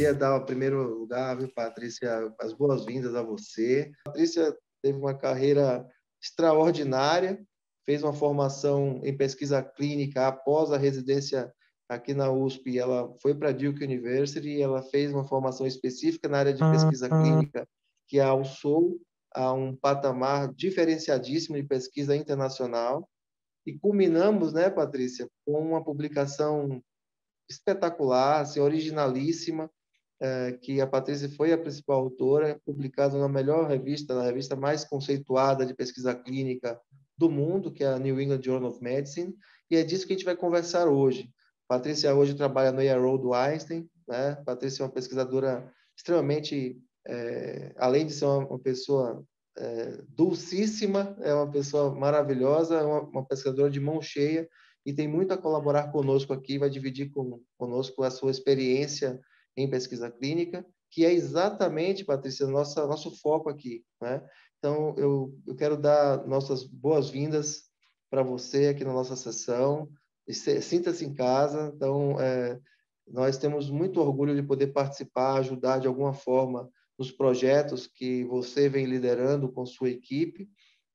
queria dar, em primeiro lugar, viu, Patrícia, as boas-vindas a você. A Patrícia teve uma carreira extraordinária, fez uma formação em pesquisa clínica após a residência aqui na USP. Ela foi para a Duke University e ela fez uma formação específica na área de pesquisa clínica, que a alçou a um patamar diferenciadíssimo de pesquisa internacional. E culminamos, né, Patrícia, com uma publicação espetacular, assim, originalíssima, que a Patrícia foi a principal autora, publicada na melhor revista, na revista mais conceituada de pesquisa clínica do mundo, que é a New England Journal of Medicine, e é disso que a gente vai conversar hoje. Patrícia hoje trabalha no EARO do Einstein, né? Patrícia é uma pesquisadora extremamente, além de ser uma pessoa dulcíssima, é uma pessoa maravilhosa, é uma pesquisadora de mão cheia, e tem muito a colaborar conosco aqui, vai dividir conosco a sua experiência em pesquisa clínica, que é exatamente, Patrícia, nosso foco aqui, né? Então, eu quero dar nossas boas-vindas para você aqui na nossa sessão, sinta-se em casa. Então, nós temos muito orgulho de poder participar, ajudar de alguma forma nos projetos que você vem liderando com sua equipe.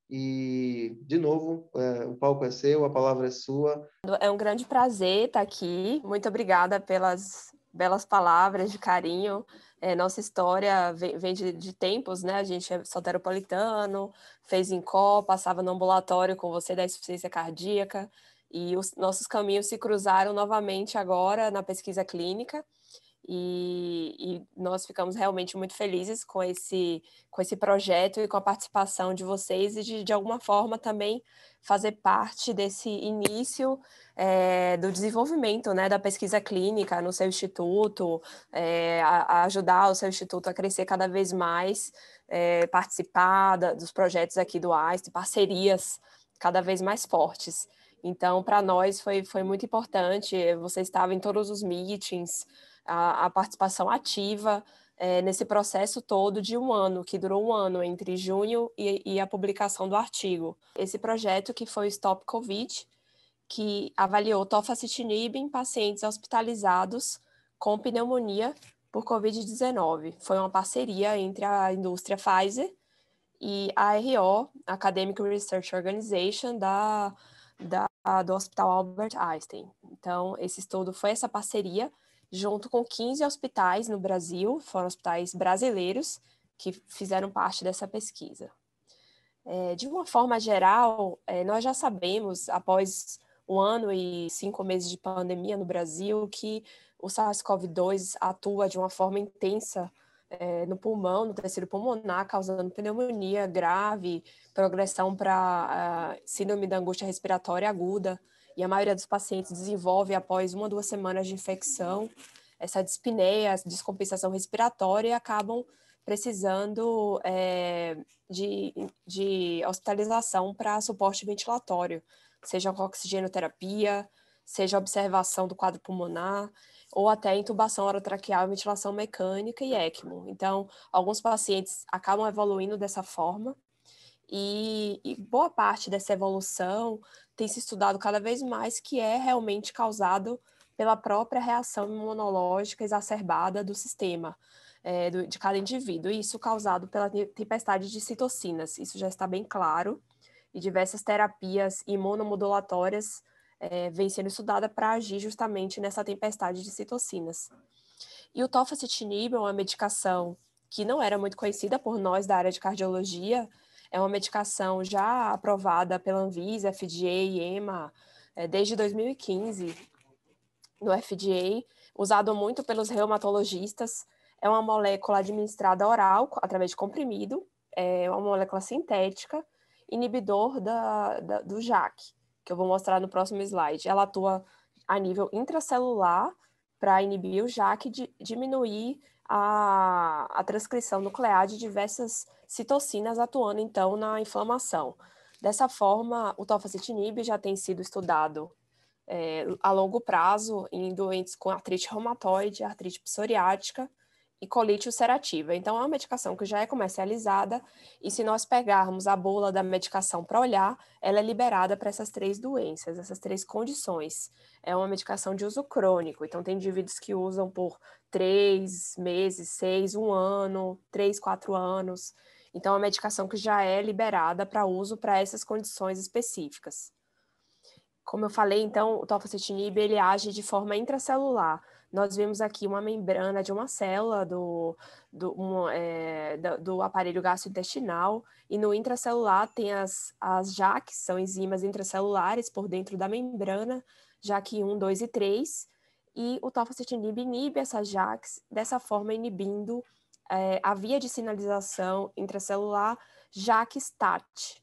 E, de novo, o palco é seu, a palavra é sua. É um grande prazer estar aqui. Muito obrigada pelas belas palavras de carinho. Nossa história vem de tempos, né? A gente é soteropolitano, fez INCO, passava no ambulatório com você da insuficiência cardíaca, e os nossos caminhos se cruzaram novamente agora na pesquisa clínica. E nós ficamos realmente muito felizes com esse projeto e com a participação de vocês, e de alguma forma também fazer parte desse início do desenvolvimento, né, da pesquisa clínica no seu instituto, a ajudar o seu instituto a crescer cada vez mais, participar dos projetos aqui do Einstein, parcerias cada vez mais fortes. Então, para nós foi muito importante, você estava em todos os meetings, a participação ativa nesse processo todo de um ano, que durou um ano, entre junho e a publicação do artigo. Esse projeto que foi o Stop Covid, que avaliou tofacitinib em pacientes hospitalizados com pneumonia por Covid-19. Foi uma parceria entre a indústria Pfizer e a ARO, Academic Research Organization, do Hospital Albert Einstein. Então, esse estudo foi essa parceria junto com 15 hospitais no Brasil, foram hospitais brasileiros que fizeram parte dessa pesquisa. De uma forma geral, nós já sabemos, após 1 ano e 5 meses de pandemia no Brasil, que o SARS-CoV-2 atua de uma forma intensa no pulmão, no tecido pulmonar, causando pneumonia grave, progressão para síndrome da angústia respiratória aguda, e a maioria dos pacientes desenvolve após 1 ou 2 semanas de infecção essa dispneia, essa descompensação respiratória, e acabam precisando de hospitalização para suporte ventilatório, seja com oxigenoterapia, seja observação do quadro pulmonar, ou até intubação orotraqueal, ventilação mecânica e ECMO. Então, alguns pacientes acabam evoluindo dessa forma, e boa parte dessa evolução tem se estudado cada vez mais que é realmente causado pela própria reação imunológica exacerbada do sistema, de cada indivíduo, e isso causado pela tempestade de citocinas. Isso já está bem claro, e diversas terapias imunomodulatórias vêm sendo estudadas para agir justamente nessa tempestade de citocinas. E o tofacitinib é uma medicação que não era muito conhecida por nós da área de cardiologia, é uma medicação já aprovada pela Anvisa, FDA e EMA desde 2015 no FDA, usado muito pelos reumatologistas. É uma molécula administrada oral, através de comprimido, é uma molécula sintética, inibidor do JAK, que eu vou mostrar no próximo slide. Ela atua a nível intracelular para inibir o JAK e diminuir a transcrição nuclear de diversas citocinas, atuando então na inflamação. Dessa forma, o tofacitinib já tem sido estudado a longo prazo em doentes com artrite reumatoide, artrite psoriática e colite ulcerativa. Então, é uma medicação que já é comercializada e se nós pegarmos a bula da medicação para olhar, ela é liberada para essas 3 doenças, essas 3 condições. É uma medicação de uso crônico, então tem indivíduos que usam por 3 meses, 6, 1 ano, 3, 4 anos. Então, é uma medicação que já é liberada para uso para essas condições específicas. Como eu falei, então, o tofacitinib, ele age de forma intracelular. Nós vemos aqui uma membrana de uma célula do aparelho gastrointestinal, e no intracelular tem as JAKs, são enzimas intracelulares por dentro da membrana, JAK 1, 2 e 3, e o tofacitinib inibe essas JAKs, dessa forma inibindo a via de sinalização intracelular JAK-STAT,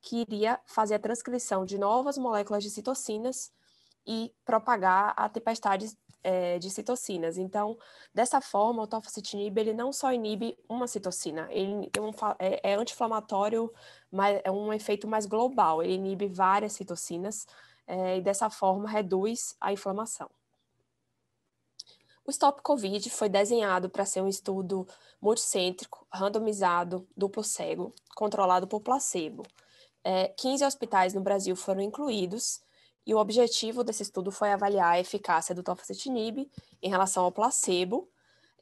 que iria fazer a transcrição de novas moléculas de citocinas e propagar a tempestade de citocinas. Então, dessa forma, o tofacitinib, ele não só inibe uma citocina, ele é anti-inflamatório, mas é um efeito mais global, ele inibe várias citocinas e dessa forma reduz a inflamação. O Stop Covid foi desenhado para ser um estudo multicêntrico, randomizado, duplo cego, controlado por placebo. 15 hospitais no Brasil foram incluídos e o objetivo desse estudo foi avaliar a eficácia do tofacitinib em relação ao placebo,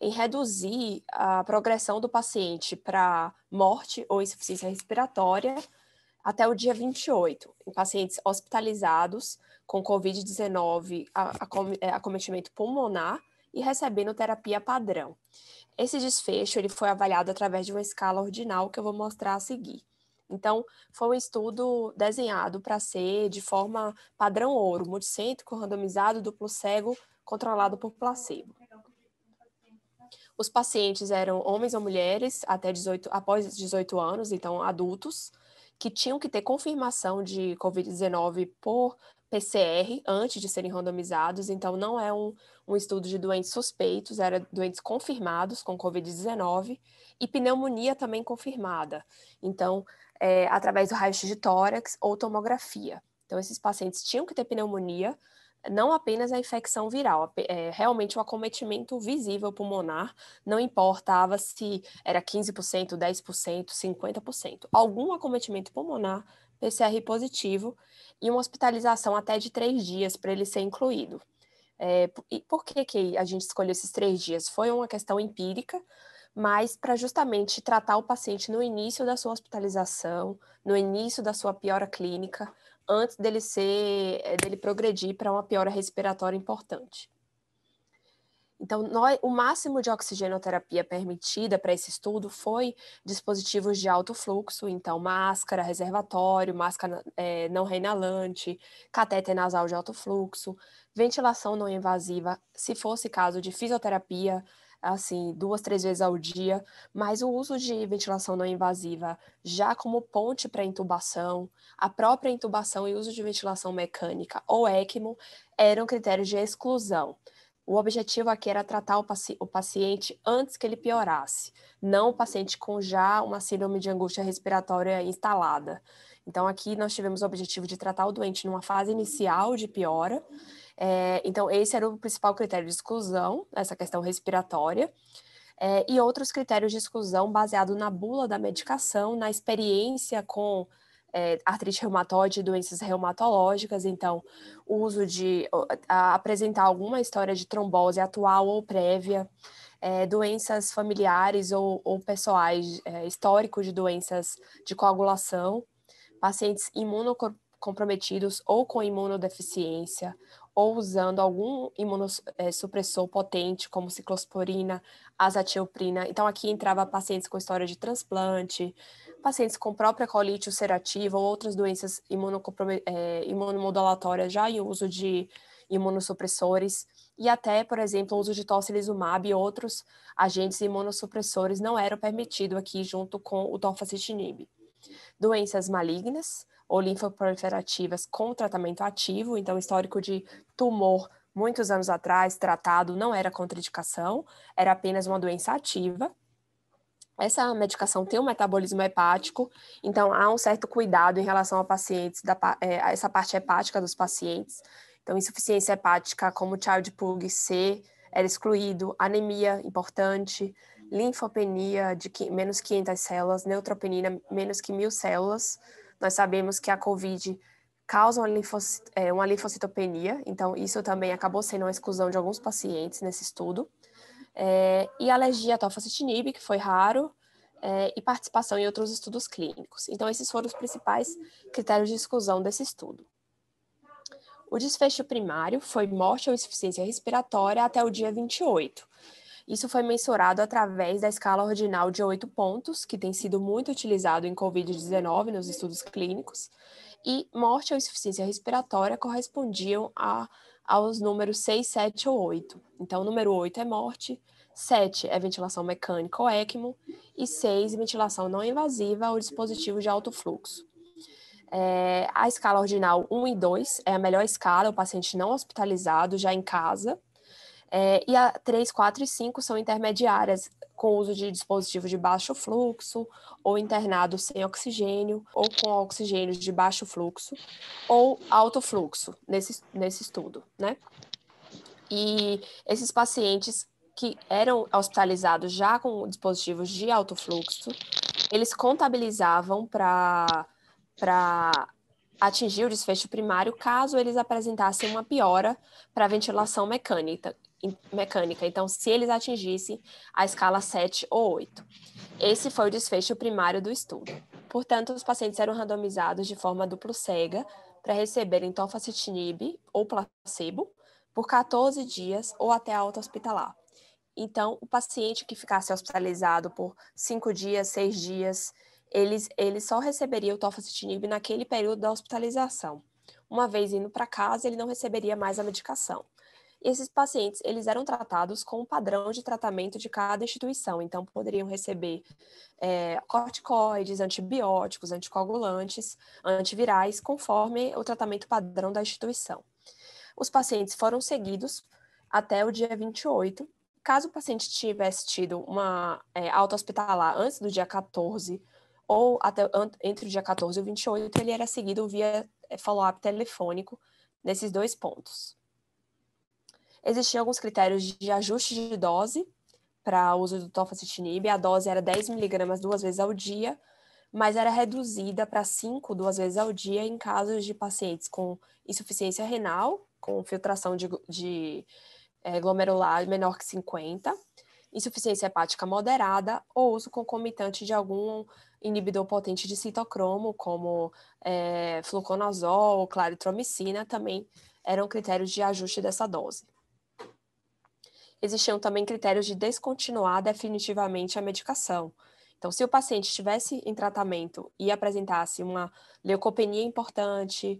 em reduzir a progressão do paciente para morte ou insuficiência respiratória até o dia 28, em pacientes hospitalizados com COVID-19, acometimento pulmonar e recebendo terapia padrão. Esse desfecho ele foi avaliado através de uma escala ordinal que eu vou mostrar a seguir. Então, foi um estudo desenhado para ser de forma padrão ouro, multicêntrico, randomizado, duplo cego, controlado por placebo. Os pacientes eram homens ou mulheres após 18 anos, então adultos, que tinham que ter confirmação de COVID-19 por PCR antes de serem randomizados, então não é um estudo de doentes suspeitos, era doentes confirmados com COVID-19 e pneumonia também confirmada. Então, através do raio-x de tórax ou tomografia. Então, esses pacientes tinham que ter pneumonia, não apenas a infecção viral, realmente o acometimento visível pulmonar, não importava se era 15%, 10%, 50%. Algum acometimento pulmonar, PCR positivo, e uma hospitalização até de 3 dias para ele ser incluído. E por que a gente escolheu esses 3 dias? Foi uma questão empírica, mas para justamente tratar o paciente no início da sua hospitalização, no início da sua piora clínica, antes dele progredir para uma piora respiratória importante. Então, o máximo de oxigenoterapia permitida para esse estudo foi dispositivos de alto fluxo, então máscara, reservatório, máscara não reinalante, catéter nasal de alto fluxo, ventilação não invasiva, se fosse caso de fisioterapia, assim, 2, 3 vezes ao dia, mas o uso de ventilação não invasiva já como ponte para intubação, a própria intubação e uso de ventilação mecânica ou ECMO eram critérios de exclusão. O objetivo aqui era tratar o paciente antes que ele piorasse, não o paciente com já uma síndrome de angústia respiratória instalada. Então, aqui nós tivemos o objetivo de tratar o doente numa fase inicial de piora. Então, esse era o principal critério de exclusão, essa questão respiratória. E outros critérios de exclusão baseado na bula da medicação, na experiência com artrite reumatoide e doenças reumatológicas, então o uso de apresentar alguma história de trombose atual ou prévia, doenças familiares ou pessoais, histórico de doenças de coagulação, pacientes imunocomprometidos ou com imunodeficiência, ou usando algum imunossupressor potente, como ciclosporina, azathioprina. Então, aqui entrava pacientes com história de transplante, pacientes com própria colite ulcerativa ou outras doenças imunomodulatórias já em uso de imunossupressores, e até, por exemplo, o uso de tocilizumab e outros agentes imunossupressores não eram permitidos aqui junto com o tofacitinib. Doenças malignas ou linfoproliferativas com tratamento ativo, então histórico de tumor muitos anos atrás tratado não era contraindicação, era apenas uma doença ativa. Essa medicação tem um metabolismo hepático, então há um certo cuidado em relação a pacientes, a essa parte hepática dos pacientes. Então, insuficiência hepática como Child-Pugh C era excluído, anemia importante, linfopenia de menos 500 células, neutropenia menos que 1.000 células. Nós sabemos que a COVID causa uma linfocitopenia, então isso também acabou sendo uma exclusão de alguns pacientes nesse estudo. E alergia à tofacitinib, que foi raro, e participação em outros estudos clínicos. Então, esses foram os principais critérios de exclusão desse estudo. O desfecho primário foi morte ou insuficiência respiratória até o dia 28. Isso foi mensurado através da escala ordinal de 8 pontos, que tem sido muito utilizado em COVID-19 nos estudos clínicos, e morte ou insuficiência respiratória correspondiam aos números 6, 7 ou 8. Então, o número 8 é morte, 7 é ventilação mecânica ou ECMO, e 6, ventilação não invasiva ou dispositivo de alto fluxo. A escala ordinal 1 e 2 é a melhor escala, o paciente não hospitalizado, já em casa, e a 3, 4 e 5 são intermediárias, com uso de dispositivos de baixo fluxo, ou internado sem oxigênio, ou com oxigênio de baixo fluxo, ou alto fluxo, nesse estudo, né? E esses pacientes que eram hospitalizados já com dispositivos de alto fluxo, eles contabilizavam para atingir o desfecho primário caso eles apresentassem uma piora para a ventilação mecânica. Então, se eles atingissem a escala 7 ou 8. Esse foi o desfecho primário do estudo. Portanto, os pacientes eram randomizados de forma duplo cega para receberem tofacitinib ou placebo por 14 dias ou até a alta hospitalar. Então, o paciente que ficasse hospitalizado por 5 dias, 6 dias, ele só receberia o tofacitinib naquele período da hospitalização. Uma vez indo para casa, ele não receberia mais a medicação. E esses pacientes, eles eram tratados com o padrão de tratamento de cada instituição. Então, poderiam receber corticoides, antibióticos, anticoagulantes, antivirais, conforme o tratamento padrão da instituição. Os pacientes foram seguidos até o dia 28. Caso o paciente tivesse tido uma alta hospitalar antes do dia 14, ou até entre o dia 14 e o 28, ele era seguido via follow-up telefônico nesses 2 pontos. Existiam alguns critérios de ajuste de dose para o uso do tofacitinib. A dose era 10 miligramas 2 vezes ao dia, mas era reduzida para 5 2 vezes ao dia em casos de pacientes com insuficiência renal, com filtração de glomerular menor que 50, insuficiência hepática moderada ou uso concomitante de algum inibidor potente de citocromo, como fluconazol ou claritromicina, também eram critérios de ajuste dessa dose. Existiam também critérios de descontinuar definitivamente a medicação. Então, se o paciente estivesse em tratamento e apresentasse uma leucopenia importante,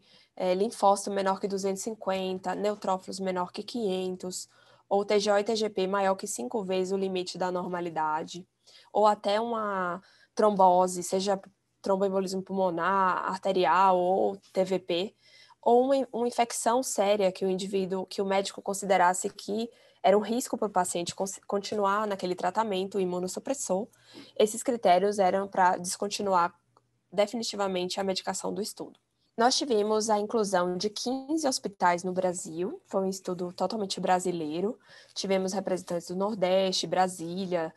linfócito menor que 250, neutrófilos menor que 500, ou TGO e TGP maior que 5 vezes o limite da normalidade, ou até uma trombose, seja tromboembolismo pulmonar, arterial ou TVP, ou uma infecção séria que o médico considerasse que era um risco para o paciente continuar naquele tratamento imunossupressor. Esses critérios eram para descontinuar definitivamente a medicação do estudo. Nós tivemos a inclusão de 15 hospitais no Brasil, foi um estudo totalmente brasileiro. Tivemos representantes do Nordeste, Brasília,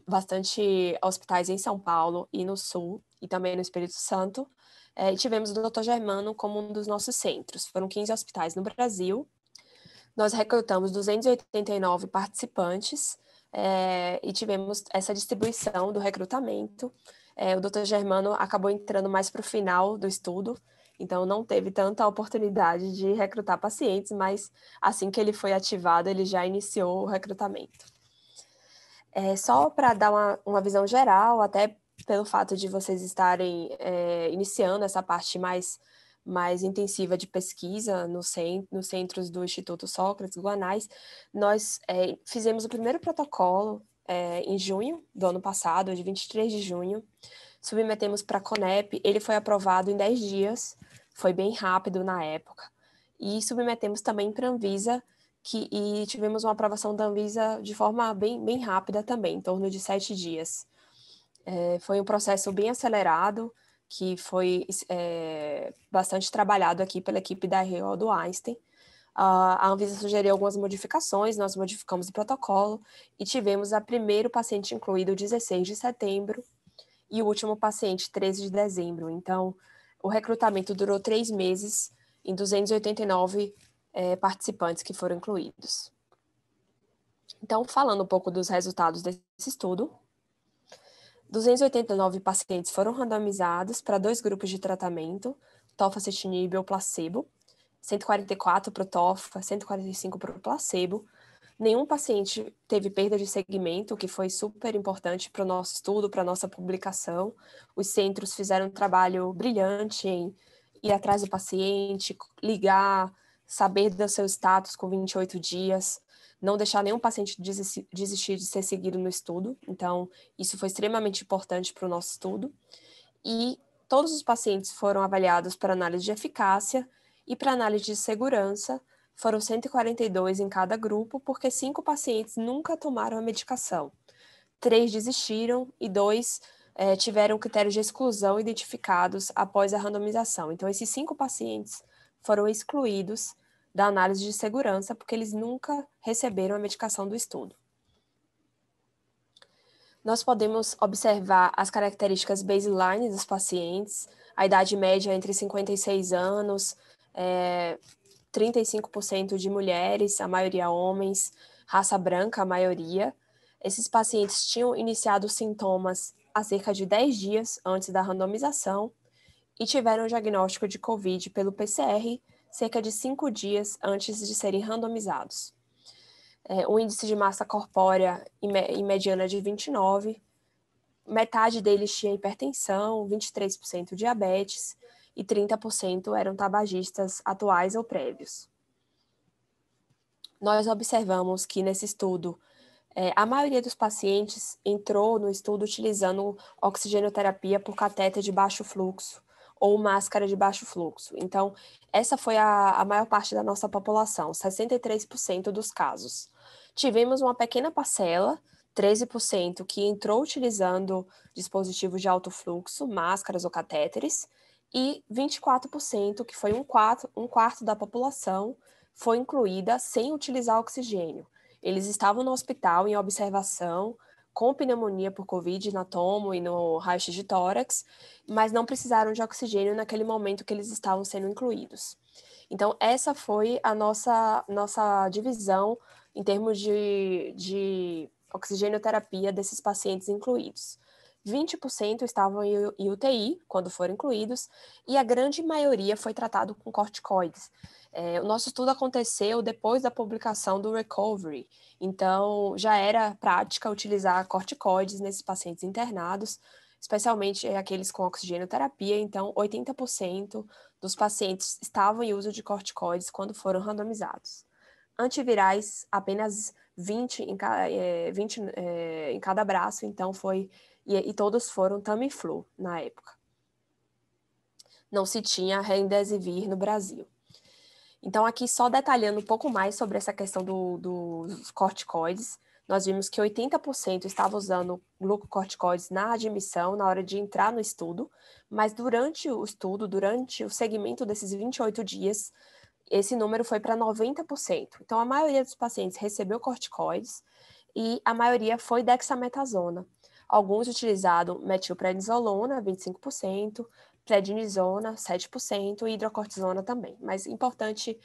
bastante hospitais em São Paulo e no Sul, e também no Espírito Santo. E tivemos o Dr. Germano como um dos nossos centros. Foram 15 hospitais no Brasil. Nós recrutamos 289 participantes e tivemos essa distribuição do recrutamento. O Dr. Germano acabou entrando mais para o final do estudo, então não teve tanta oportunidade de recrutar pacientes, mas assim que ele foi ativado, ele já iniciou o recrutamento. Só para dar uma visão geral, até pelo fato de vocês estarem iniciando essa parte mais intensiva de pesquisa nos centros do Instituto Sócrates Guanais, nós fizemos o primeiro protocolo em junho do ano passado, de 23 de junho, submetemos para a CONEP, ele foi aprovado em 10 dias, foi bem rápido na época, e submetemos também para a Anvisa, e tivemos uma aprovação da Anvisa de forma bem rápida também, em torno de 7 dias. Foi um processo bem acelerado, que foi bastante trabalhado aqui pela equipe da RO do Einstein. A Anvisa sugeriu algumas modificações, nós modificamos o protocolo e tivemos o primeiro paciente incluído 16 de setembro e o último paciente 13 de dezembro. Então, o recrutamento durou 3 meses em 289 participantes que foram incluídos. Então, falando um pouco dos resultados desse estudo, 289 pacientes foram randomizados para 2 grupos de tratamento, tofacitinib ou placebo, 144 para o tofa, 145 para o placebo. Nenhum paciente teve perda de segmento, o que foi super importante para o nosso estudo, para a nossa publicação. Os centros fizeram um trabalho brilhante em ir atrás do paciente, ligar, saber do seu status com 28 dias, não deixar nenhum paciente desistir de ser seguido no estudo. Então, isso foi extremamente importante para o nosso estudo. E todos os pacientes foram avaliados para análise de eficácia e para análise de segurança. Foram 142 em cada grupo, porque 5 pacientes nunca tomaram a medicação. 3 desistiram e 2 tiveram critérios de exclusão identificados após a randomização. Então, esses 5 pacientes foram excluídos da análise de segurança, porque eles nunca receberam a medicação do estudo. Nós podemos observar as características baseline dos pacientes, a idade média entre 56 anos, 35% de mulheres, a maioria homens, raça branca, a maioria. Esses pacientes tinham iniciado sintomas há cerca de 10 dias antes da randomização e tiveram o diagnóstico de COVID pelo PCR cerca de 5 dias antes de serem randomizados. O índice de massa corpórea em mediana de 29, metade deles tinha hipertensão, 23% diabetes e 30% eram tabagistas atuais ou prévios. Nós observamos que nesse estudo, a maioria dos pacientes entrou no estudo utilizando oxigenoterapia por catéter de baixo fluxo ou máscara de baixo fluxo. Então, essa foi a maior parte da nossa população, 63% dos casos. Tivemos uma pequena parcela, 13%, que entrou utilizando dispositivos de alto fluxo, máscaras ou catéteres, e 24%, que foi um quarto da população, foi incluída sem utilizar oxigênio. Eles estavam no hospital em observação, com pneumonia por Covid na tomo e no raio-x de tórax, mas não precisaram de oxigênio naquele momento que eles estavam sendo incluídos. Então, essa foi a nossa divisão em termos de oxigenoterapia desses pacientes incluídos. 20% estavam em UTI, quando foram incluídos, e a grande maioria foi tratado com corticoides. O nosso estudo aconteceu depois da publicação do Recovery, então já era prática utilizar corticoides nesses pacientes internados, especialmente aqueles com oxigenoterapia, então 80% dos pacientes estavam em uso de corticoides quando foram randomizados. Antivirais, apenas 20 em cada braço, então e todos foram Tamiflu na época. Não se tinha Remdesivir no Brasil. Então, aqui só detalhando um pouco mais sobre essa questão dos corticoides, nós vimos que 80% estavam usando glucocorticoides na admissão, na hora de entrar no estudo, mas durante o estudo, durante o segmento desses 28 dias, esse número foi para 90%. Então, a maioria dos pacientes recebeu corticoides e a maioria foi dexametasona. Alguns utilizaram metilprednisolona, 25%, prednisona, 7%, e hidrocortisona também. Mas importante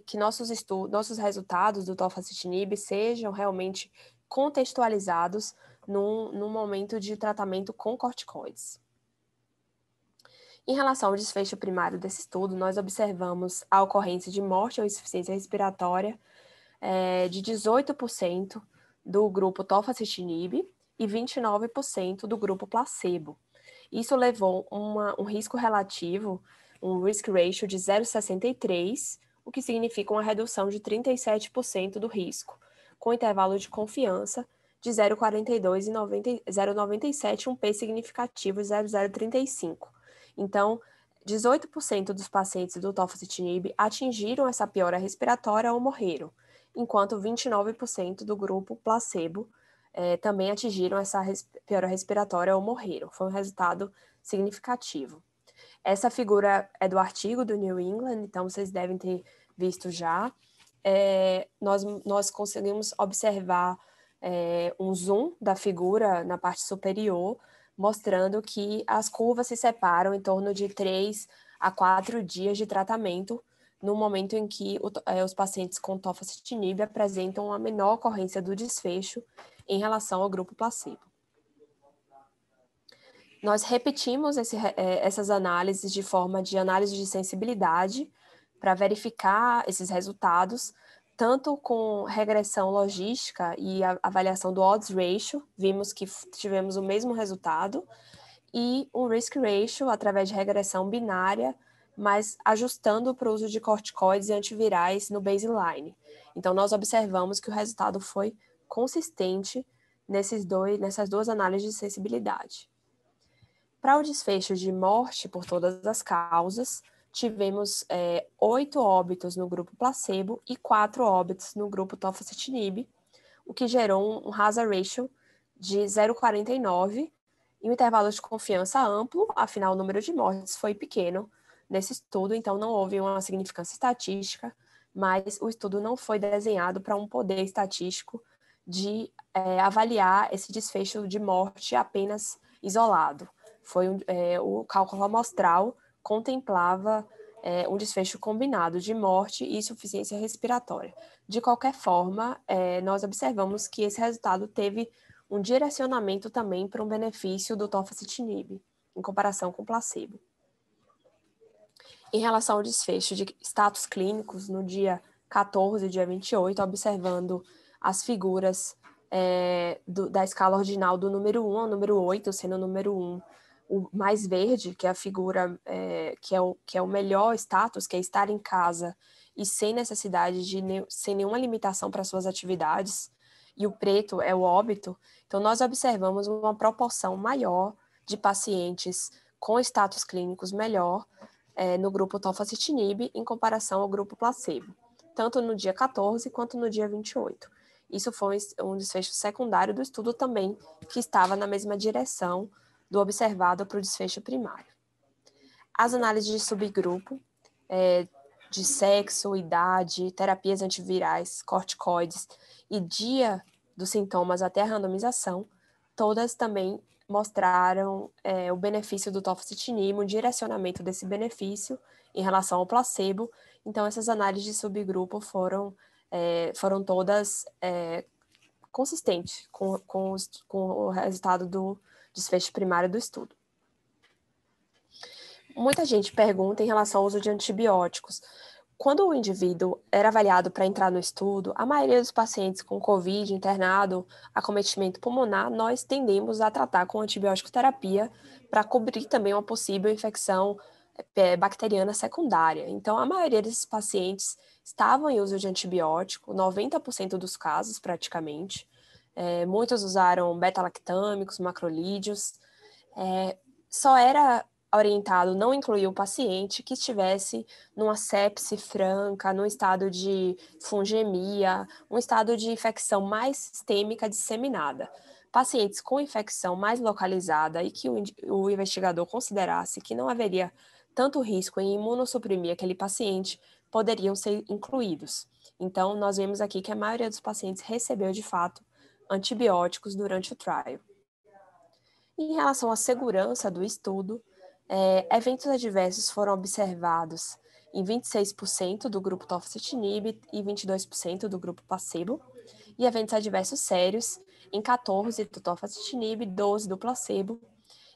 que nossos resultados do tofacitinib sejam realmente contextualizados num momento de tratamento com corticoides. Em relação ao desfecho primário desse estudo, nós observamos a ocorrência de morte ou insuficiência respiratória de 18% do grupo tofacitinib e 29% do grupo placebo. Isso levou um risco relativo, um risk ratio de 0,63, o que significa uma redução de 37% do risco, com intervalo de confiança de 0,42 e 0,97, um P significativo de 0,035. Então, 18% dos pacientes do tofacitinib atingiram essa piora respiratória ou morreram, enquanto 29% do grupo placebo também atingiram essa piora respiratória ou morreram. Foi um resultado significativo. Essa figura é do artigo do New England, então vocês devem ter visto já, nós conseguimos observar um zoom da figura na parte superior, mostrando que as curvas se separam em torno de 3 a 4 dias de tratamento, no momento em que os pacientes com tofacitinib apresentam uma menor ocorrência do desfecho em relação ao grupo placebo. Nós repetimos essas análises de forma de análise de sensibilidade para verificar esses resultados, tanto com regressão logística e a avaliação do odds ratio, vimos que tivemos o mesmo resultado, e um risk ratio através de regressão binária, mas ajustando para o uso de corticoides e antivirais no baseline. Então, nós observamos que o resultado foi consistente nessas duas análises de sensibilidade. Para o desfecho de morte por todas as causas, tivemos 8 óbitos no grupo placebo e 4 óbitos no grupo tofacitinib, o que gerou um hazard ratio de 0,49 e um intervalo de confiança amplo, afinal o número de mortes foi pequeno nesse estudo, então não houve uma significância estatística, mas o estudo não foi desenhado para um poder estatístico de avaliar esse desfecho de morte apenas isolado. O cálculo amostral contemplava um desfecho combinado de morte e insuficiência respiratória. De qualquer forma, nós observamos que esse resultado teve um direcionamento também para um benefício do tofacitinib, em comparação com o placebo. Em relação ao desfecho de status clínicos, no dia 14 e dia 28, observando as figuras da escala ordinal do número 1 ao número 8, sendo o número 1 o mais verde, que é a figura que é o melhor status, que é estar em casa e sem necessidade sem nenhuma limitação para suas atividades, e o preto é o óbito. Então, nós observamos uma proporção maior de pacientes com status clínicos melhor no grupo tofacitinib em comparação ao grupo placebo, tanto no dia 14 quanto no dia 28. Isso foi um desfecho secundário do estudo também, que estava na mesma direção do observado para o desfecho primário. As análises de subgrupo, de sexo, idade, terapias antivirais, corticoides e dia dos sintomas até a randomização, todas também mostraram o benefício do tofacitinib, o direcionamento desse benefício em relação ao placebo. Então, essas análises de subgrupo foram todas consistentes com o resultado do desfecho primário do estudo. Muita gente pergunta em relação ao uso de antibióticos. Quando o indivíduo era avaliado para entrar no estudo, a maioria dos pacientes com COVID, internado, acometimento pulmonar, nós tendemos a tratar com antibiótico terapia para cobrir também uma possível infecção bacteriana secundária. Então, a maioria desses pacientes estavam em uso de antibiótico, 90% dos casos praticamente. Muitos usaram beta-lactâmicos, macrolídeos. Só era orientado não incluir o paciente que estivesse numa sepse franca, num estado de fungemia, um estado de infecção mais sistêmica disseminada. Pacientes com infecção mais localizada e que o investigador considerasse que não haveria tanto risco em imunossuprimir aquele paciente, poderiam ser incluídos. Então, nós vemos aqui que a maioria dos pacientes recebeu, de fato, antibióticos durante o trial. Em relação à segurança do estudo, eventos adversos foram observados em 26% do grupo tofacitinib e 22% do grupo placebo, e eventos adversos sérios em 14% do tofacitinib, 12% do placebo,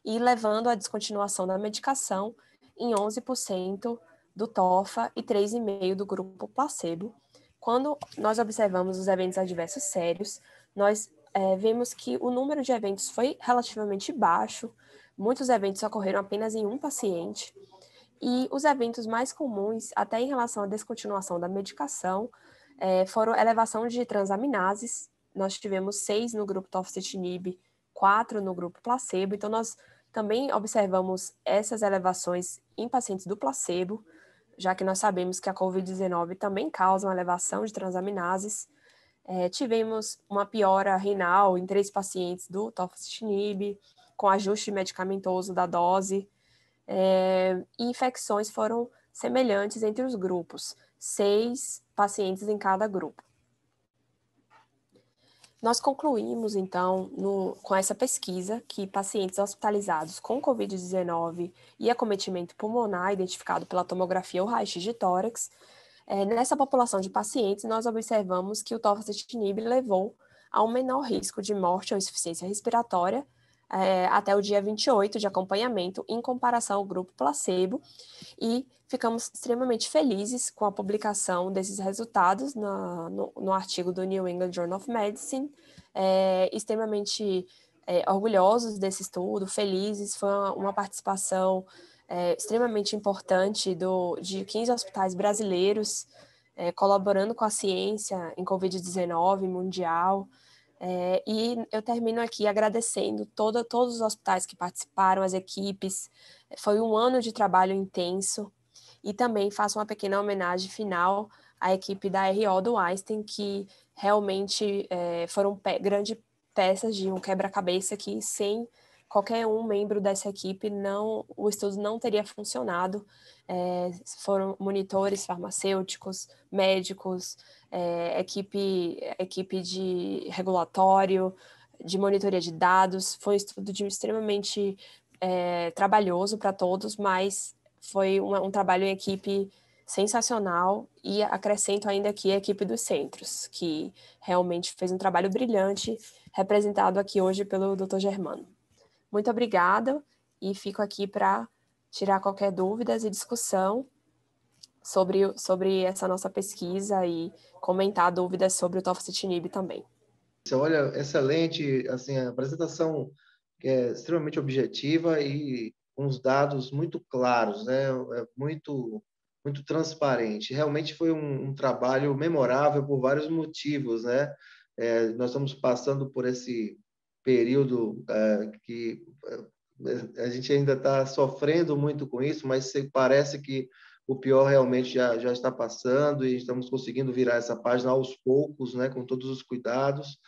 e levando à descontinuação da medicação em 11% do tofa e 3,5% do grupo placebo. Quando nós observamos os eventos adversos sérios, nós vemos que o número de eventos foi relativamente baixo, muitos eventos ocorreram apenas em um paciente, e os eventos mais comuns, até em relação à descontinuação da medicação, foram elevação de transaminases. Nós tivemos 6 no grupo tofacitinib, 4 no grupo placebo, então nós também observamos essas elevações em pacientes do placebo, já que nós sabemos que a COVID-19 também causa uma elevação de transaminases. Tivemos uma piora renal em 3 pacientes do tofacitinib, com ajuste medicamentoso da dose, e infecções foram semelhantes entre os grupos, 6 pacientes em cada grupo. Nós concluímos, então, com essa pesquisa, que pacientes hospitalizados com Covid-19 e acometimento pulmonar, identificado pela tomografia ou raio-x de tórax, nessa população de pacientes, nós observamos que o tofacitinib levou a um menor risco de morte ou insuficiência respiratória até o dia 28 de acompanhamento, em comparação ao grupo placebo, e ficamos extremamente felizes com a publicação desses resultados no artigo do New England Journal of Medicine, extremamente orgulhosos desse estudo, felizes, foi uma participação extremamente importante de 15 hospitais brasileiros, colaborando com a ciência em Covid-19 mundial. E eu termino aqui agradecendo todos os hospitais que participaram, as equipes. Foi um ano de trabalho intenso, e também faço uma pequena homenagem final à equipe da RO do Einstein, que realmente foram grandes peças de um quebra-cabeça que, sem qualquer um membro dessa equipe, o estudo não teria funcionado. Foram monitores farmacêuticos, médicos, equipe de regulatório, de monitoria de dados. Foi um estudo extremamente trabalhoso para todos, mas foi um trabalho em equipe sensacional, e acrescento ainda aqui a equipe dos centros, que realmente fez um trabalho brilhante, representado aqui hoje pelo Dr. Germano. Muito obrigada, e fico aqui para tirar qualquer dúvidas e discussão sobre essa nossa pesquisa e comentar dúvidas sobre o tofacitinib também. Olha, excelente, assim, a apresentação que é extremamente objetiva e com os dados muito claros, né? Muito transparente. Realmente foi um trabalho memorável por vários motivos, né? Nós estamos passando por esse período que a gente ainda está sofrendo muito com isso, mas parece que o pior realmente já está passando e estamos conseguindo virar essa página aos poucos, né? Com todos os cuidados.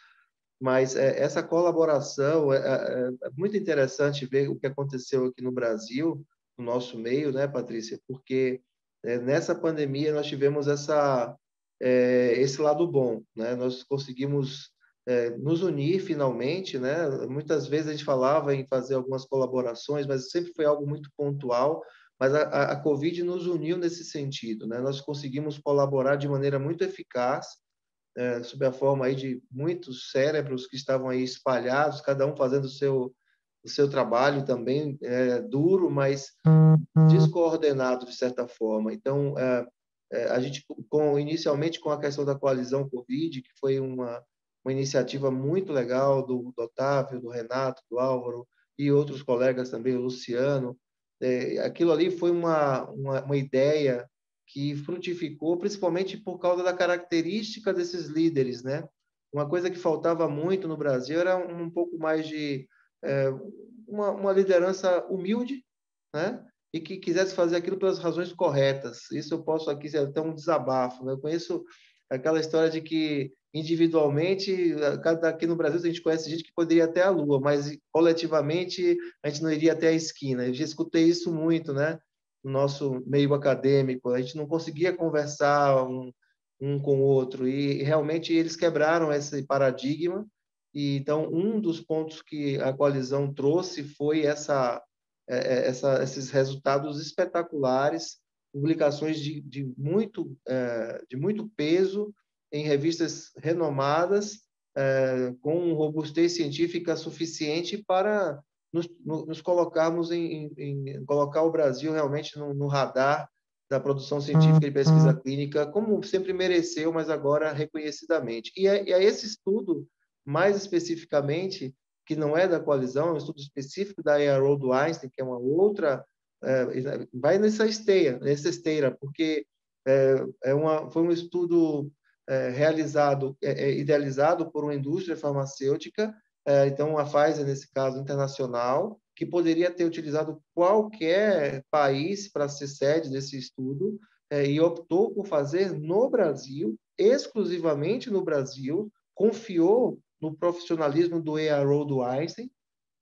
Mas essa colaboração é muito interessante ver o que aconteceu aqui no Brasil, no nosso meio, né, Patrícia? Porque nessa pandemia nós tivemos esse lado bom, né? Nós conseguimos nos unir finalmente, né? Muitas vezes a gente falava em fazer algumas colaborações, mas sempre foi algo muito pontual. Mas a Covid nos uniu nesse sentido, né? Nós conseguimos colaborar de maneira muito eficaz, sob a forma aí de muitos cérebros que estavam aí espalhados, cada um fazendo o seu trabalho também duro, mas descoordenado de certa forma. Então, a gente, inicialmente com a questão da coalizão Covid, que foi uma iniciativa muito legal do Otávio, do Renato, do Álvaro e outros colegas também, o Luciano, aquilo ali foi uma ideia que frutificou principalmente por causa da característica desses líderes, né? Uma coisa que faltava muito no Brasil era um pouco mais de uma liderança humilde, né? E que quisesse fazer aquilo pelas razões corretas. Isso eu posso aqui ser até um desabafo, né? Eu conheço aquela história de que individualmente, aqui no Brasil a gente conhece gente que poderia ir até a Lua, mas coletivamente a gente não iria até a esquina. Eu já escutei isso muito, né? No nosso meio acadêmico, a gente não conseguia conversar um com o outro, e realmente eles quebraram esse paradigma. E então um dos pontos que a coalizão trouxe foi esses resultados espetaculares, publicações de muito peso em revistas renomadas, com robustez científica suficiente para nos colocarmos colocar o Brasil realmente no radar da produção científica e pesquisa clínica, como sempre mereceu, mas agora reconhecidamente. E é esse estudo, mais especificamente, que não é da coalizão, é um estudo específico da ARO do Einstein, que é uma outra, vai nessa esteira, porque foi um estudo realizado, idealizado por uma indústria farmacêutica, então a Pfizer, nesse caso, internacional, que poderia ter utilizado qualquer país para ser sede desse estudo, e optou por fazer no Brasil, exclusivamente no Brasil, confiou no profissionalismo do EARO do Einstein,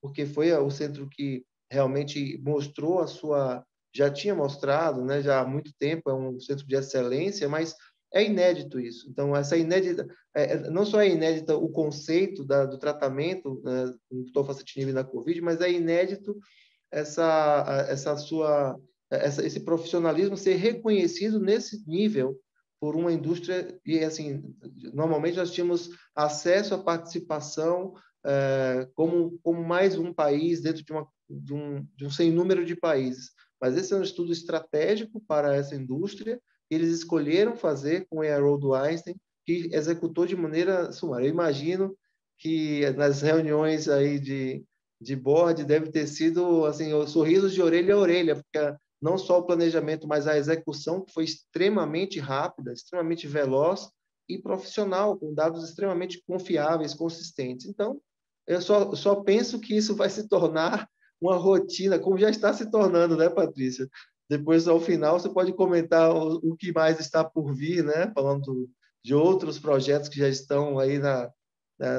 porque foi o centro que realmente mostrou a sua já tinha mostrado, né, já há muito tempo, é um centro de excelência, mas é inédito isso. Então, essa inédita, não só é inédita o conceito do tratamento, né, do tofacitinib na COVID, mas é inédito esse profissionalismo ser reconhecido nesse nível por uma indústria. E assim, normalmente nós tínhamos acesso à participação como mais um país dentro de um sem número de países. Mas esse é um estudo estratégico para essa indústria. Eles escolheram fazer com o ARO do Einstein, que executou de maneira sumária. Eu imagino que nas reuniões aí de board deve ter sido assim, sorrisos de orelha a orelha, porque não só o planejamento, mas a execução que foi extremamente rápida, extremamente veloz e profissional, com dados extremamente confiáveis, consistentes. Então, eu só penso que isso vai se tornar uma rotina, como já está se tornando, né, Patrícia? Depois, ao final, você pode comentar o que mais está por vir, né? Falando de outros projetos que já estão aí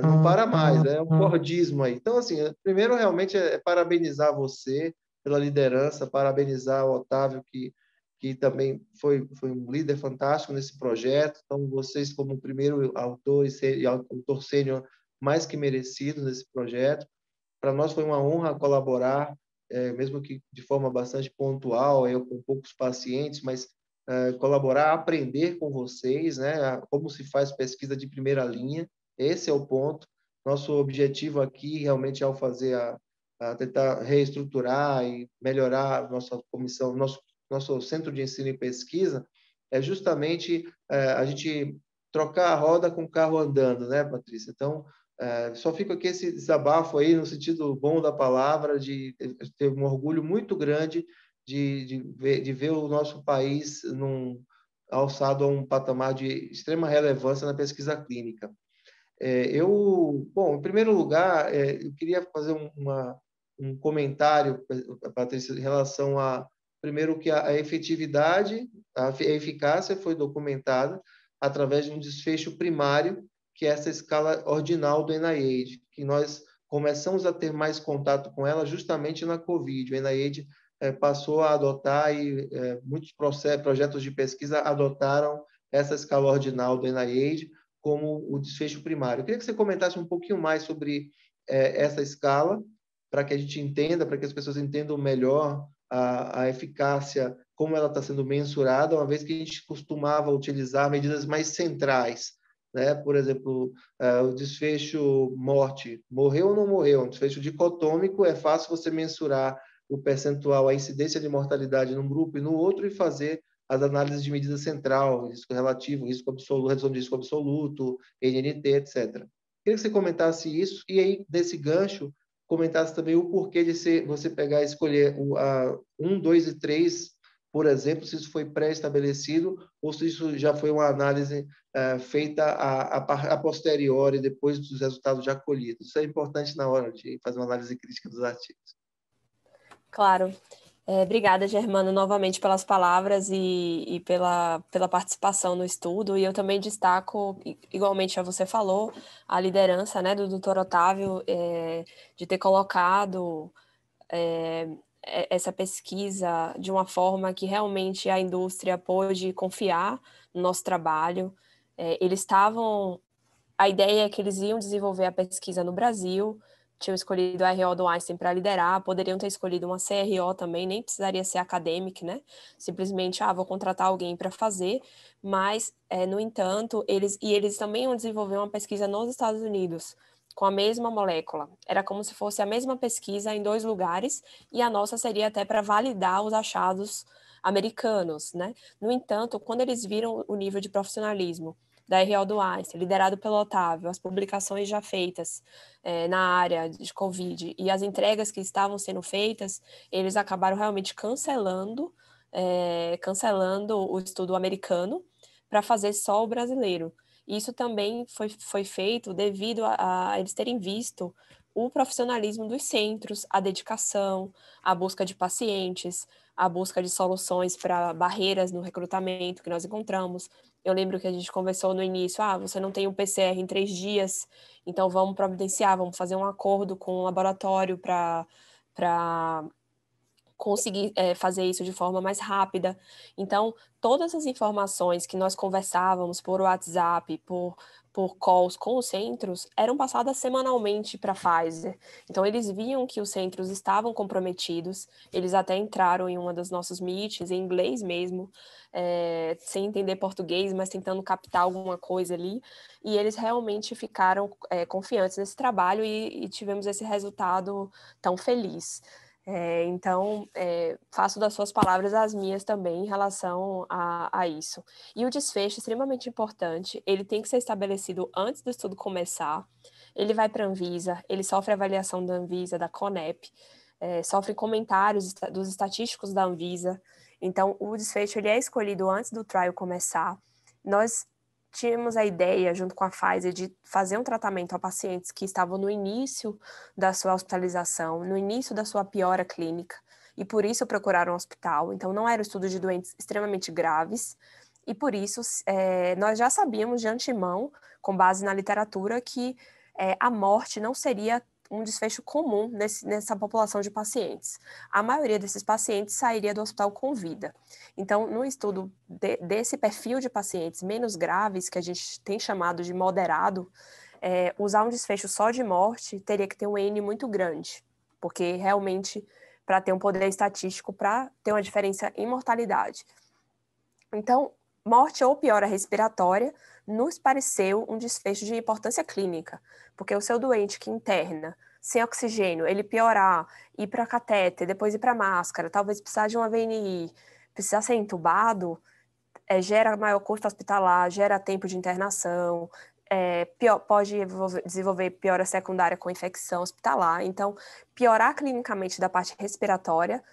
não para mais, é um Fordismo aí. Então, assim, primeiro realmente é parabenizar você pela liderança, parabenizar o Otávio, que também foi um líder fantástico nesse projeto. Então, vocês como primeiro autor e autor sênior mais que merecido nesse projeto. Para nós foi uma honra colaborar, mesmo que de forma bastante pontual, eu com poucos pacientes, mas colaborar, aprender com vocês, né? Como se faz pesquisa de primeira linha. Esse é o ponto. Nosso objetivo aqui, realmente, ao fazer a tentar reestruturar e melhorar nossa comissão, nosso centro de ensino e pesquisa, é justamente a gente trocar a roda com o carro andando, né, Patrícia? Então, só fica aqui esse desabafo aí, no sentido bom da palavra, de ter um orgulho muito grande de ver o nosso país alçado a um patamar de extrema relevância na pesquisa clínica. Bom, em primeiro lugar, eu queria fazer um comentário, Patrícia, em relação primeiro, que a efetividade, a eficácia foi documentada através de um desfecho primário, que é essa escala ordinal do NIH, que nós começamos a ter mais contato com ela justamente na COVID. O NIH passou a adotar e muitos projetos de pesquisa adotaram essa escala ordinal do NIH como o desfecho primário. Eu queria que você comentasse um pouquinho mais sobre essa escala, para que a gente entenda, para que as pessoas entendam melhor a eficácia, como ela está sendo mensurada, uma vez que a gente costumava utilizar medidas mais centrais, né? Por exemplo, o desfecho morte, morreu ou não morreu? Um desfecho dicotômico, é fácil você mensurar o percentual, a incidência de mortalidade num grupo e no outro, e fazer as análises de medida central, risco relativo, risco absoluto, redução de risco absoluto, NNT, etc. Queria que você comentasse isso, e aí, desse gancho, comentasse também o porquê de você pegar e escolher 1, 2 e 3, por exemplo, se isso foi pré-estabelecido ou se isso já foi uma análise feita a posteriori, depois dos resultados já colhidos. Isso é importante na hora de fazer uma análise crítica dos artigos. Claro. Obrigada, Germano, novamente pelas palavras e pela participação no estudo. E eu também destaco, igualmente a você falou, a liderança, né, do Dr. Otávio, de ter colocado essa pesquisa de uma forma que realmente a indústria pôde confiar no nosso trabalho. A ideia é que eles iam desenvolver a pesquisa no Brasil, tinham escolhido a RO do Einstein para liderar, poderiam ter escolhido uma CRO também, nem precisaria ser acadêmica, né? Simplesmente, vou contratar alguém para fazer, mas, no entanto, eles também iam desenvolver uma pesquisa nos Estados Unidos, com a mesma molécula. Era como se fosse a mesma pesquisa em 2 lugares, e a nossa seria até para validar os achados americanos, né? No entanto, quando eles viram o nível de profissionalismo da RO do Einstein, liderado pelo Otávio, as publicações já feitas na área de Covid e as entregas que estavam sendo feitas, eles acabaram realmente cancelando o estudo americano para fazer só o brasileiro. Isso também foi feito devido a eles terem visto o profissionalismo dos centros, a dedicação, a busca de pacientes, a busca de soluções para barreiras no recrutamento que nós encontramos. Eu lembro que a gente conversou no início, você não tem um PCR em 3 dias, então vamos providenciar, vamos fazer um acordo com o laboratório para conseguir fazer isso de forma mais rápida. Então, todas as informações que nós conversávamos por WhatsApp, por calls com os centros, eram passadas semanalmente para a Pfizer. Então, eles viam que os centros estavam comprometidos, eles até entraram em uma das nossas meetings, em inglês mesmo, sem entender português, mas tentando captar alguma coisa ali, e eles realmente ficaram confiantes nesse trabalho e tivemos esse resultado tão feliz. Então, faço das suas palavras as minhas também em relação a isso. E o desfecho é extremamente importante, ele tem que ser estabelecido antes do estudo começar, ele vai para a Anvisa, ele sofre avaliação da Anvisa, da CONEP, sofre comentários dos estatísticos da Anvisa, então o desfecho ele é escolhido antes do trial começar. Nós tínhamos a ideia, junto com a Pfizer, de fazer um tratamento a pacientes que estavam no início da sua hospitalização, no início da sua piora clínica, e por isso procuraram um hospital. Então, não era um estudo de doentes extremamente graves, e por isso nós já sabíamos de antemão, com base na literatura, que a morte não seria um desfecho comum nessa população de pacientes. A maioria desses pacientes sairia do hospital com vida. Então, no estudo desse perfil de pacientes menos graves, que a gente tem chamado de moderado, usar um desfecho só de morte teria que ter um N muito grande, porque realmente, para ter um poder estatístico, para ter uma diferença em mortalidade. Então, morte ou piora respiratória nos pareceu um desfecho de importância clínica, porque o seu doente que interna sem oxigênio, ele piorar, ir para catéter, depois ir para máscara, talvez precisar de uma VNI, precisar ser entubado, gera maior custo hospitalar, gera tempo de internação, pode desenvolver piora secundária com infecção hospitalar. Então, piorar clinicamente da parte respiratória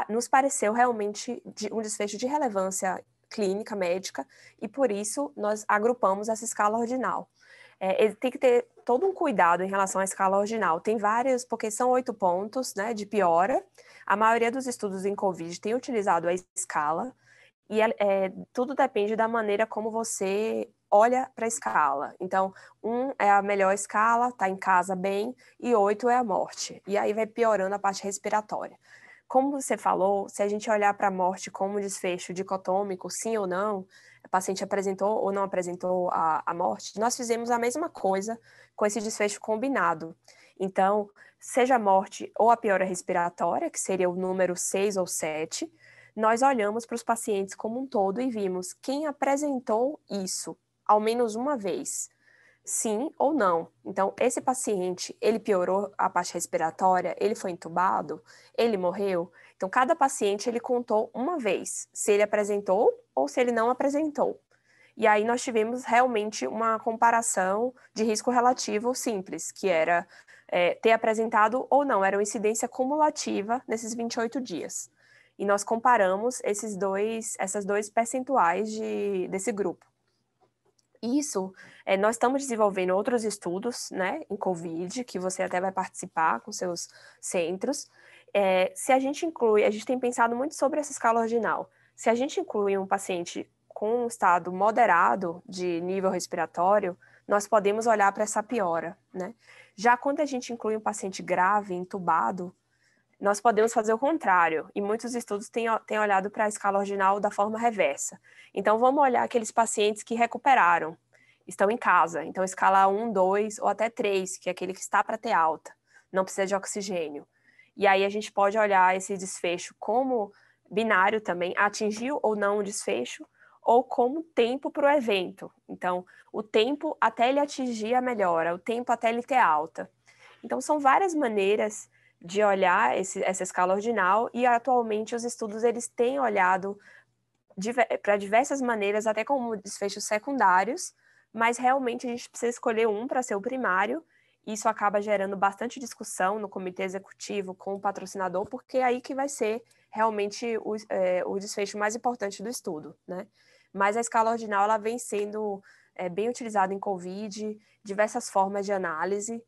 nos pareceu realmente um desfecho de relevância clínica, médica, e por isso nós agrupamos essa escala ordinal. Ele tem que ter todo um cuidado em relação à escala ordinal. Tem várias, porque são 8 pontos, né, de piora. A maioria dos estudos em COVID tem utilizado a escala, e tudo depende da maneira como você olha para a escala. Então, 1 é a melhor escala, está em casa bem, e 8 é a morte. E aí vai piorando a parte respiratória. Como você falou, se a gente olhar para a morte como desfecho dicotômico, sim ou não, o paciente apresentou ou não apresentou a morte, nós fizemos a mesma coisa com esse desfecho combinado. Então, seja a morte ou a piora respiratória, que seria o número 6 ou 7, nós olhamos para os pacientes como um todo e vimos quem apresentou isso ao menos uma vez, sim ou não. Então, esse paciente, ele piorou a parte respiratória, ele foi entubado, ele morreu. Então, cada paciente, ele contou uma vez, se ele apresentou ou se ele não apresentou. E aí nós tivemos realmente uma comparação de risco relativo simples, que era ter apresentado ou não, era uma incidência cumulativa nesses 28 dias. E nós comparamos essas dois percentuais desse grupo. Isso, nós estamos desenvolvendo outros estudos, né, em COVID, que você até vai participar com seus centros. Se a gente inclui, a gente tem pensado muito sobre essa escala ordinal. Se a gente inclui um paciente com um estado moderado de nível respiratório, nós podemos olhar para essa piora, né? Já quando a gente inclui um paciente grave, entubado, nós podemos fazer o contrário, e muitos estudos têm olhado para a escala ordinal da forma reversa. Então, vamos olhar aqueles pacientes que recuperaram, estão em casa, então escala 1, 2 ou até 3, que é aquele que está para ter alta, não precisa de oxigênio. E aí a gente pode olhar esse desfecho como binário também, atingiu ou não o desfecho, ou como tempo para o evento. Então, o tempo até ele atingir a melhora, o tempo até ele ter alta. Então, são várias maneiras de olhar essa escala ordinal, e atualmente os estudos eles têm olhado para diversas maneiras, até como desfechos secundários, mas realmente a gente precisa escolher um para ser o primário, e isso acaba gerando bastante discussão no comitê executivo com o patrocinador, porque é aí que vai ser realmente o desfecho mais importante do estudo, né? Mas a escala ordinal ela vem sendo bem utilizada em COVID, diversas formas de análise,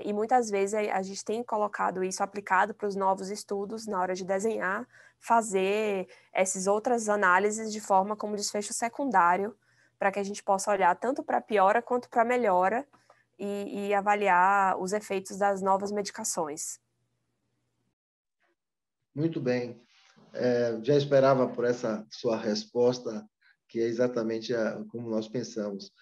e muitas vezes a gente tem colocado isso aplicado para os novos estudos na hora de desenhar, fazer essas outras análises de forma como desfecho secundário, para que a gente possa olhar tanto para a piora quanto para a melhora e avaliar os efeitos das novas medicações. Muito bem. Já esperava por essa sua resposta, que é exatamente como nós pensamos.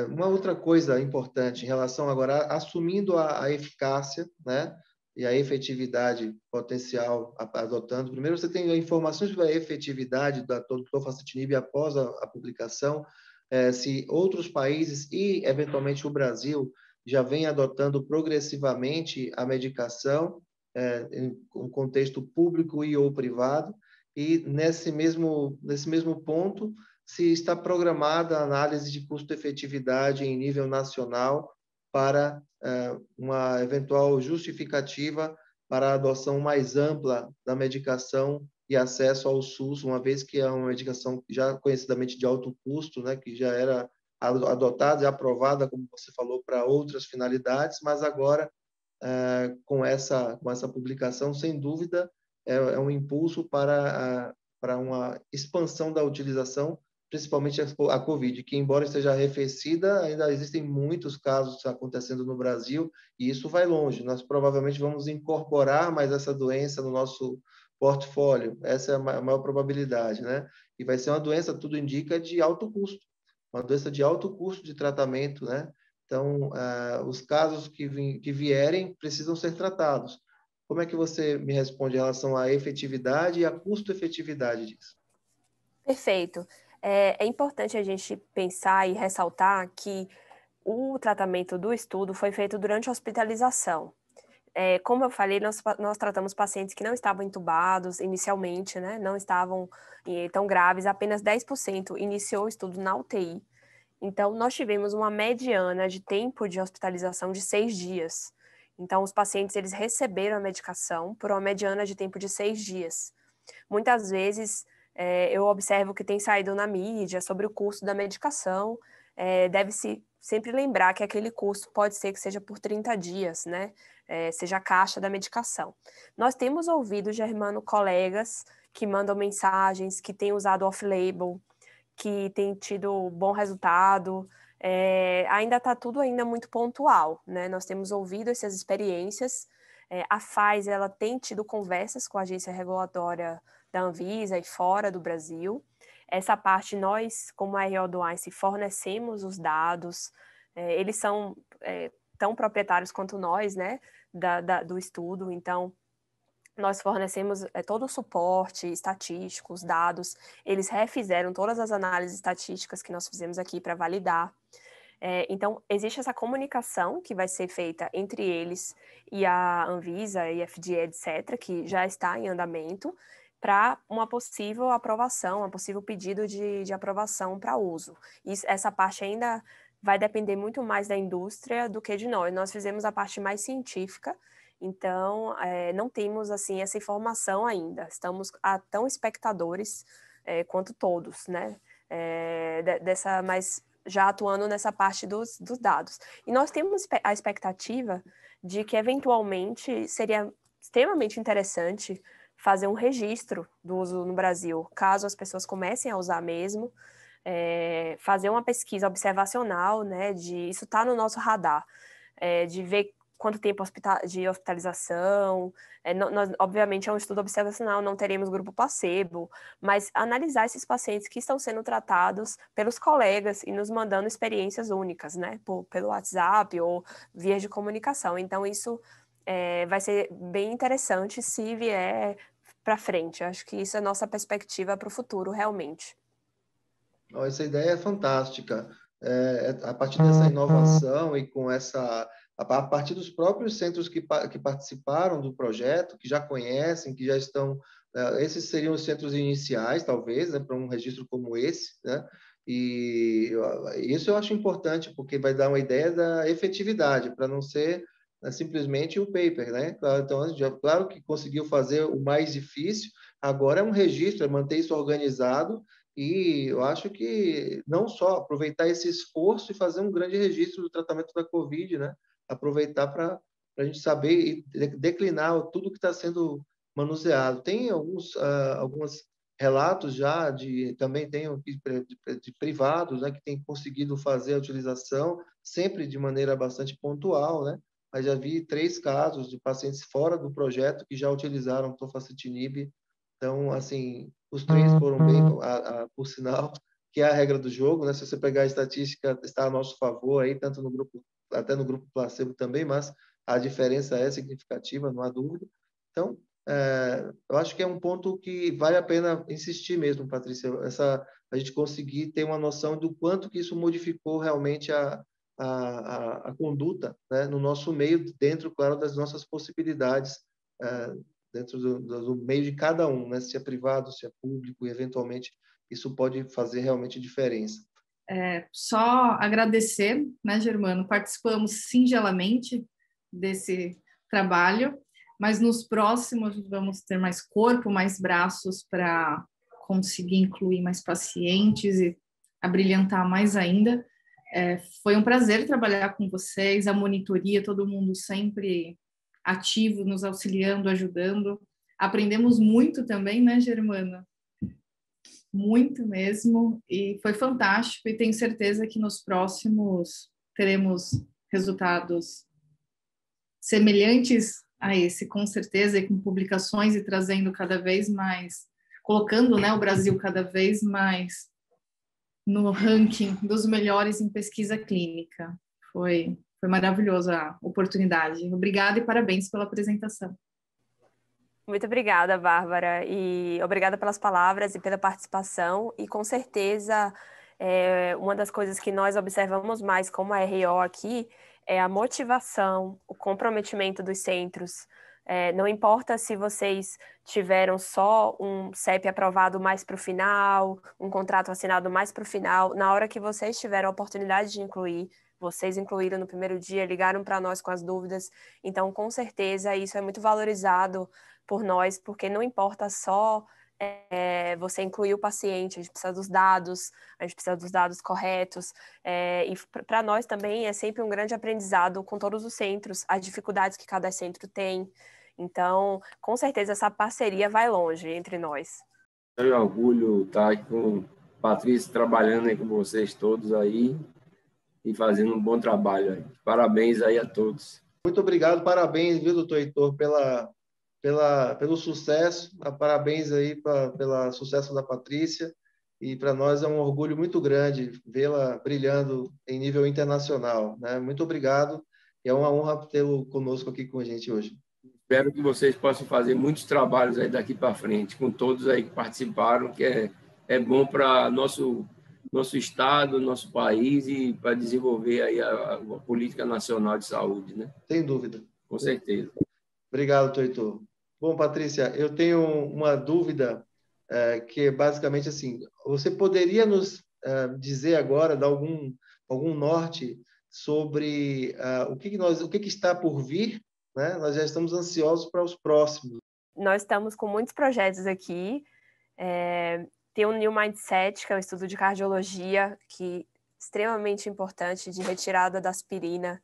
Uma outra coisa importante em relação agora, assumindo a eficácia, né, e a efetividade potencial, adotando. Primeiro, você tem informações sobre a efetividade do tofacitinib após a publicação, se outros países e, eventualmente, o Brasil já vem adotando progressivamente a medicação, em um contexto público e ou privado, e nesse mesmo ponto, se está programada a análise de custo-efetividade em nível nacional para uma eventual justificativa para a adoção mais ampla da medicação e acesso ao SUS, uma vez que é uma medicação já conhecidamente de alto custo, né, que já era adotada e aprovada, como você falou, para outras finalidades, mas agora, com essa publicação, sem dúvida, é um impulso para uma expansão da utilização, principalmente a Covid, que, embora esteja arrefecida, ainda existem muitos casos acontecendo no Brasil, e isso vai longe. Nós provavelmente vamos incorporar mais essa doença no nosso portfólio, essa é a maior probabilidade, né? E vai ser uma doença, tudo indica, de alto custo, uma doença de alto custo de tratamento, né? Então, os casos que vierem precisam ser tratados. Como é que você me responde em relação à efetividade e à custo-efetividade disso? Perfeito. É importante a gente pensar e ressaltar que o tratamento do estudo foi feito durante a hospitalização. Como eu falei, nós tratamos pacientes que não estavam entubados inicialmente, né? Não estavam tão graves, apenas 10% iniciou o estudo na UTI. Então, nós tivemos uma mediana de tempo de hospitalização de 6 dias. Então, os pacientes eles receberam a medicação por uma mediana de tempo de 6 dias. Muitas vezes, eu observo que tem saído na mídia sobre o custo da medicação. Deve-se sempre lembrar que aquele custo pode ser que seja por 30 dias, né? Seja a caixa da medicação. Nós temos ouvido, Germano, colegas que mandam mensagens, que têm usado off-label, que têm tido bom resultado. Ainda está tudo ainda muito pontual, né? Nós temos ouvido essas experiências. A Pfizer ela tem tido conversas com a agência regulatória da Anvisa e fora do Brasil. Essa parte nós, como a RO do Einstein, fornecemos os dados. Eles são tão proprietários quanto nós, né, do estudo. Então, nós fornecemos todo o suporte estatístico, os dados. Eles refizeram todas as análises estatísticas que nós fizemos aqui para validar. Então, existe essa comunicação que vai ser feita entre eles e a Anvisa e a FDA, etc., que já está em andamento, para uma possível aprovação, um possível pedido de aprovação para uso. Essa parte ainda vai depender muito mais da indústria do que de nós. Nós fizemos a parte mais científica, então não temos assim essa informação ainda. Estamos tão espectadores quanto todos, né? Dessa mais já atuando nessa parte dos dados. E nós temos a expectativa de que, eventualmente, seria extremamente interessante fazer um registro do uso no Brasil, caso as pessoas comecem a usar mesmo, fazer uma pesquisa observacional, né, isso está no nosso radar, de ver quanto tempo de hospitalização. Nós, obviamente, é um estudo observacional, não teremos grupo placebo, mas analisar esses pacientes que estão sendo tratados pelos colegas e nos mandando experiências únicas, né, pelo WhatsApp ou vias de comunicação. Então, isso vai ser bem interessante se vier para frente. Acho que isso é a nossa perspectiva para o futuro, realmente. Essa ideia é fantástica. A partir dessa inovação e com a partir dos próprios centros que participaram do projeto, que já conhecem, que já estão, esses seriam os centros iniciais, talvez, né, para um registro como esse, né? E isso eu acho importante, porque vai dar uma ideia da efetividade, para não ser, né, simplesmente o paper, né? Então, claro que conseguiu fazer o mais difícil, agora é um registro, é manter isso organizado. E eu acho que não só aproveitar esse esforço e fazer um grande registro do tratamento da Covid, né? Aproveitar para a gente saber e declinar tudo que está sendo manuseado. Tem alguns relatos já também tem de privados, né, que têm conseguido fazer a utilização sempre de maneira bastante pontual, né? mas já vi 3 casos de pacientes fora do projeto que já utilizaram tofacitinib. Então, assim, os 3 foram bem, por sinal, que é a regra do jogo, né? Se você pegar a estatística, está a nosso favor aí, tanto no grupo, até no grupo placebo também, mas a diferença é significativa, não há dúvida. Então, eu acho que é um ponto que vale a pena insistir mesmo, Patrícia, a gente conseguir ter uma noção do quanto que isso modificou realmente a conduta, né, no nosso meio, dentro, claro, das nossas possibilidades, dentro do meio de cada um, né, se é privado, se é público, e eventualmente isso pode fazer realmente diferença. Só agradecer, né, Germano? Participamos singelamente desse trabalho, mas nos próximos vamos ter mais corpo, mais braços para conseguir incluir mais pacientes e abrilhantar mais ainda. Foi um prazer trabalhar com vocês, a monitoria, todo mundo sempre ativo, nos auxiliando, ajudando. Aprendemos muito também, né, Germana? Muito mesmo, e foi fantástico, e tenho certeza que nos próximos teremos resultados semelhantes a esse, com certeza, e com publicações e trazendo cada vez mais, colocando, né, o Brasil cada vez mais no ranking dos melhores em pesquisa clínica. Foi maravilhosa a oportunidade. Obrigada e parabéns pela apresentação. Muito obrigada, Bárbara, e obrigada pelas palavras e pela participação, e com certeza uma das coisas que nós observamos mais como a RO aqui é a motivação, o comprometimento dos centros. Não importa se vocês tiveram só um CEP aprovado mais para o final, um contrato assinado mais para o final, na hora que vocês tiveram a oportunidade de incluir, vocês incluíram no primeiro dia, ligaram para nós com as dúvidas, então com certeza isso é muito valorizado por nós, porque não importa só você incluir o paciente, a gente precisa dos dados corretos, e para nós também é sempre um grande aprendizado com todos os centros, as dificuldades que cada centro tem, então, com certeza essa parceria vai longe entre nós. É um orgulho estar aqui com Patrícia, trabalhando aí com vocês todos aí, e fazendo um bom trabalho aí. Parabéns aí a todos. Muito obrigado, parabéns, viu, doutor Heitor, pelo sucesso, parabéns aí pelo sucesso da Patrícia, e para nós é um orgulho muito grande vê-la brilhando em nível internacional, né? Muito obrigado, e é uma honra tê-lo conosco aqui com a gente hoje. Espero que vocês possam fazer muitos trabalhos aí daqui para frente, com todos aí que participaram, que é bom para nosso estado, nosso país, e para desenvolver aí a política nacional de saúde, né? Sem dúvida. Com certeza. Obrigado, doutor Heitor. Bom, Patrícia, eu tenho uma dúvida que é basicamente assim, você poderia nos dizer agora, dar algum norte sobre o que está por vir, né? Nós já estamos ansiosos para os próximos. Nós estamos com muitos projetos aqui, tem o New Mindset, que é um estudo de cardiologia, que é extremamente importante, de retirada da aspirina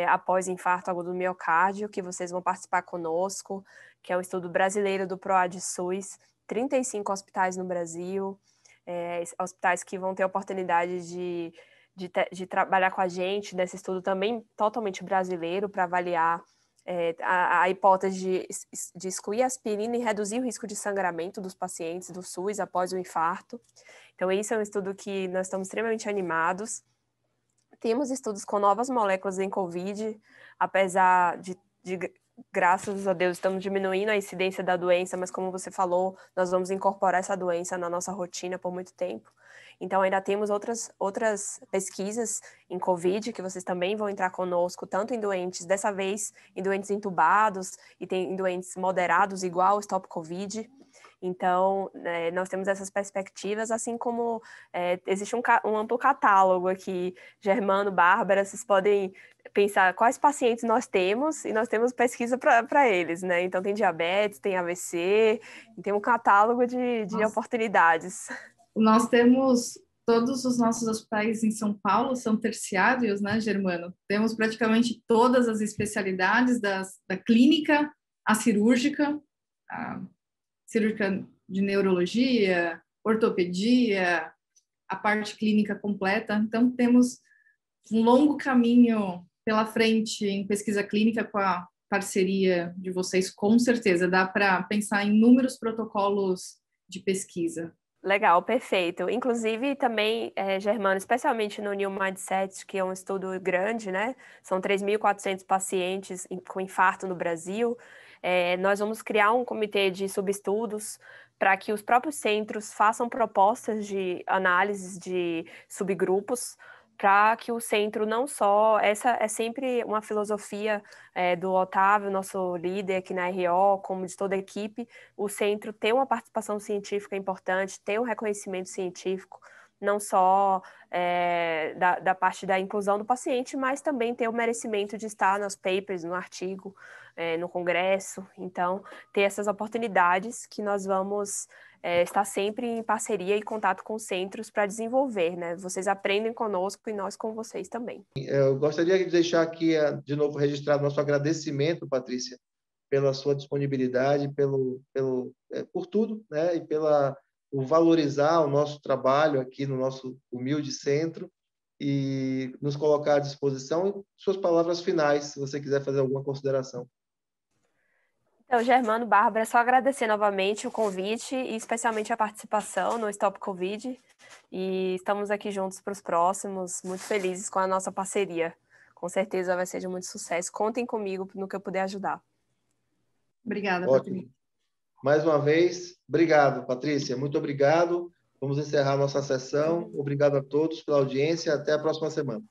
após infarto agudo do miocárdio, que vocês vão participar conosco, que é um estudo brasileiro do PROAD SUS, 35 hospitais no Brasil, hospitais que vão ter a oportunidade de trabalhar com a gente nesse estudo também totalmente brasileiro, para avaliar a hipótese de excluir a aspirina e reduzir o risco de sangramento dos pacientes do SUS após o infarto. Então, esse é um estudo que nós estamos extremamente animados. Temos estudos com novas moléculas em COVID, apesar de graças a Deus, estamos diminuindo a incidência da doença, mas como você falou, nós vamos incorporar essa doença na nossa rotina por muito tempo. Então, ainda temos outras pesquisas em COVID, que vocês também vão entrar conosco, tanto em doentes, dessa vez, em doentes intubados, e tem em doentes moderados, igual o Stop COVID. Então, nós temos essas perspectivas, assim como existe um amplo catálogo aqui, Germano, Bárbara, vocês podem pensar quais pacientes nós temos, e nós temos pesquisa para eles, né? Então, tem diabetes, tem AVC, tem um catálogo de oportunidades. Nós temos todos os nossos hospitais em São Paulo, são terciários, né, Germano? Temos praticamente todas as especialidades da clínica, a cirúrgica de neurologia, ortopedia, a parte clínica completa. Então, temos um longo caminho pela frente em pesquisa clínica com a parceria de vocês, com certeza. Dá para pensar em inúmeros protocolos de pesquisa. Legal, perfeito. Inclusive, também, Germano, especialmente no New Mindset, que é um estudo grande, né? São 3.400 pacientes com infarto no Brasil. Nós vamos criar um comitê de subestudos para que os próprios centros façam propostas de análises de subgrupos, para que o centro não só... Essa é sempre uma filosofia do Otávio, nosso líder aqui na RO, como de toda a equipe, o centro ter uma participação científica importante, ter um reconhecimento científico, não só da parte da inclusão do paciente, mas também ter o merecimento de estar nos papers, no artigo, no congresso. Então, ter essas oportunidades que nós vamos estar sempre em parceria e contato com os centros para desenvolver, né? Vocês aprendem conosco e nós com vocês também. Eu gostaria de deixar aqui, de novo, registrado nosso agradecimento, Patrícia, pela sua disponibilidade, por tudo, né? E por valorizar o nosso trabalho aqui no nosso humilde centro e nos colocar à disposição. E suas palavras finais, se você quiser fazer alguma consideração. Então, Germano, Bárbara, só agradecer novamente o convite e especialmente a participação no Stop Covid. E estamos aqui juntos para os próximos, muito felizes com a nossa parceria. Com certeza vai ser de muito sucesso. Contem comigo no que eu puder ajudar. Obrigada, Ótimo. Patrícia. Mais uma vez, obrigado, Patrícia. Muito obrigado. Vamos encerrar nossa sessão. Obrigado a todos pela audiência. Até a próxima semana.